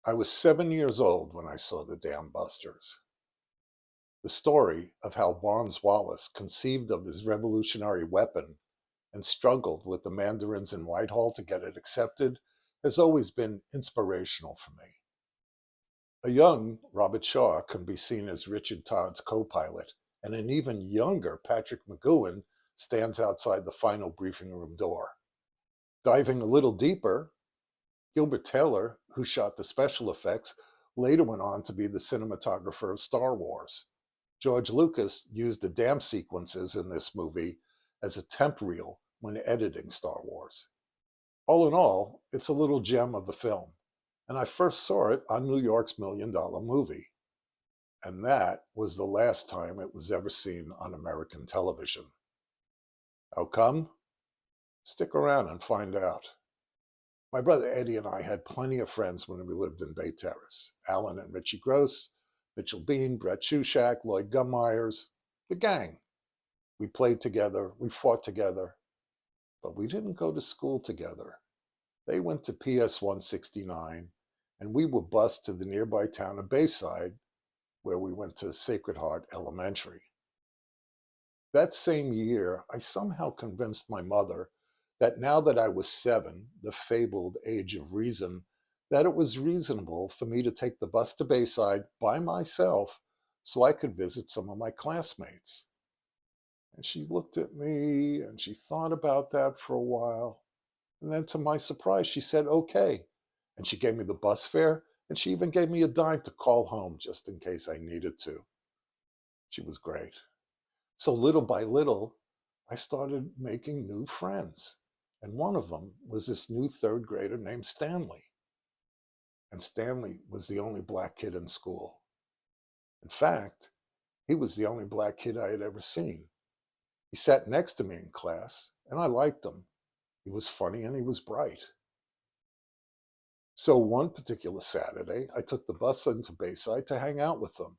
I was 7 years old when I saw the Dambusters. The story of how Barnes Wallace conceived of his revolutionary weapon and struggled with the mandarins in Whitehall to get it accepted has always been inspirational for me. A young Robert Shaw can be seen as Richard Todd's co-pilot, and an even younger Patrick McGowan stands outside the final briefing room door. Diving a little deeper, Gilbert Taylor, who shot the special effects, later went on to be the cinematographer of Star Wars. George Lucas used the dam sequences in this movie as a temp reel when editing Star Wars. All in all, it's a little gem of the film, and I first saw it on New York's $1 Million Movie. And that was the last time it was ever seen on American television. How come? Stick around and find out. My brother Eddie and I had plenty of friends when we lived in Bay Terrace. Alan and Richie Gross, Mitchell Bean, Brett Shushak, Lloyd Gummeyers, the gang. We played together, we fought together, but we didn't go to school together. They went to PS 169, and we were bused to the nearby town of Bayside, where we went to Sacred Heart Elementary. That same year, I somehow convinced my mother that now that I was 7, the fabled age of reason, that it was reasonable for me to take the bus to Bayside by myself so I could visit some of my classmates. And she looked at me and she thought about that for a while. And then to my surprise, she said, okay. And she gave me the bus fare, and she even gave me a dime to call home just in case I needed to. She was great. So little by little, I started making new friends. And one of them was this new third grader named Stanley. And Stanley was the only black kid in school. In fact, he was the only black kid I had ever seen. He sat next to me in class, and I liked him. He was funny and he was bright. So one particular Saturday, I took the bus into Bayside to hang out with him.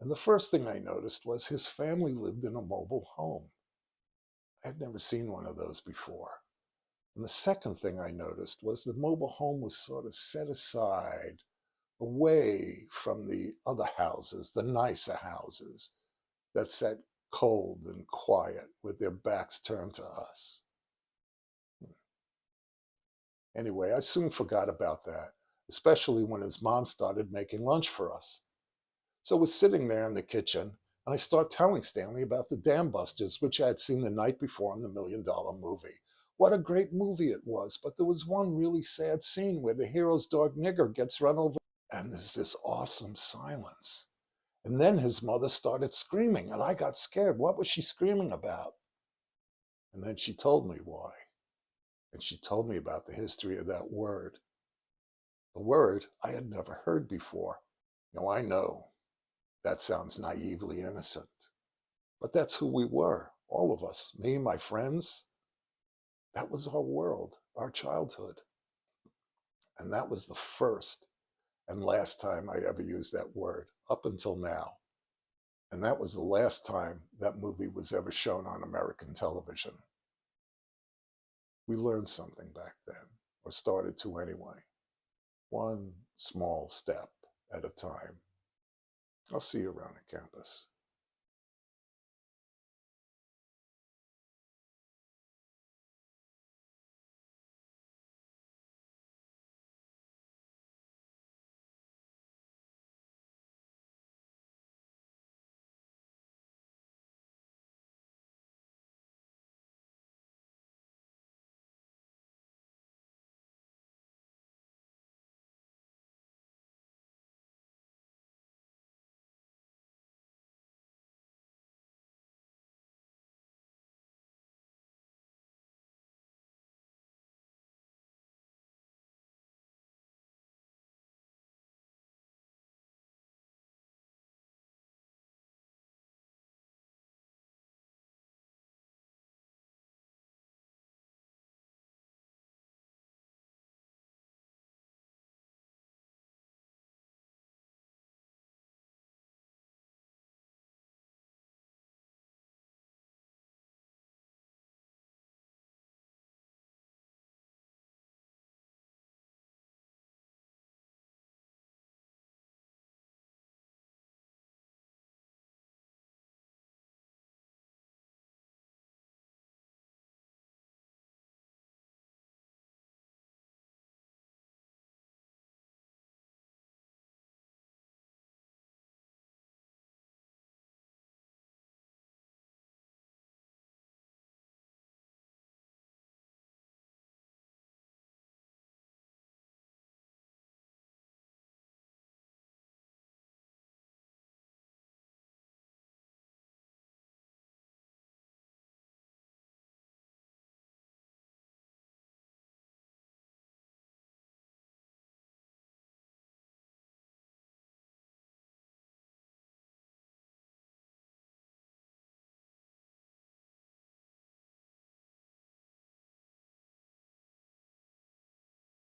And the first thing I noticed was his family lived in a mobile home. I had never seen one of those before. And the second thing I noticed was the mobile home was sort of set aside, away from the other houses, the nicer houses, that sat cold and quiet with their backs turned to us. Anyway, I soon forgot about that, especially when his mom started making lunch for us. So I was sitting there in the kitchen, and I start telling Stanley about the Dambusters, which I had seen the night before in the $1 Million Movie. What a great movie it was, but there was one really sad scene where the hero's dog Nigger gets run over, and there's this awesome silence. And then his mother started screaming, and I got scared. What was she screaming about? And then she told me why. And she told me about the history of that word. A word I had never heard before. Now I know that sounds naively innocent, but that's who we were, all of us, me, my friends. That was our world, our childhood. And that was the first and last time I ever used that word, up until now. And that was the last time that movie was ever shown on American television. We learned something back then, or started to anyway. One small step at a time. I'll see you around the campus.